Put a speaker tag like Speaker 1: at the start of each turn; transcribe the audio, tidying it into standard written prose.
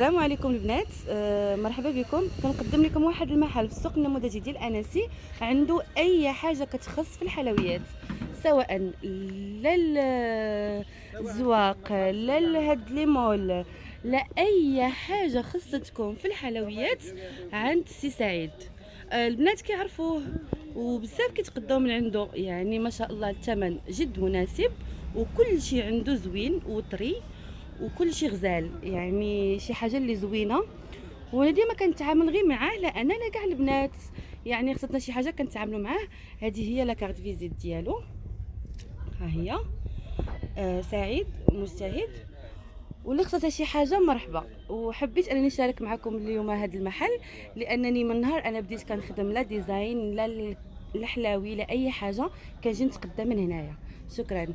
Speaker 1: السلام عليكم البنات. مرحبا بكم. كنقدم لكم واحد المحل في السوق النموذجي ديال انسي. عنده اي حاجه كتخص في الحلويات، سواء لا الزواق لا هاد لي مول، لا اي حاجه خصتكم في الحلويات عند سي سعيد. البنات كيعرفوه وبزاف كيتقداو من عنده، يعني ما شاء الله الثمن جد مناسب وكل شيء عنده زوين وطري وكل شيء غزال، يعني شي حاجه اللي زوينه. وانا ديما كنتعامل غير معاه، لا انا لا كاع البنات، يعني خصتنا شي حاجه كنتعاملوا معاه. هذه هي لا كارت فيزيت ديالو، ها هي. سعيد مجتهد. واللي خصها شي حاجه مرحبا. وحبيت انني نشارك معكم اليوم هذا المحل، لانني من نهار انا بديت كنخدم لا ديزاين لا الحلاوي لا اي حاجه كنجي نتقدى من هنايا. شكرا.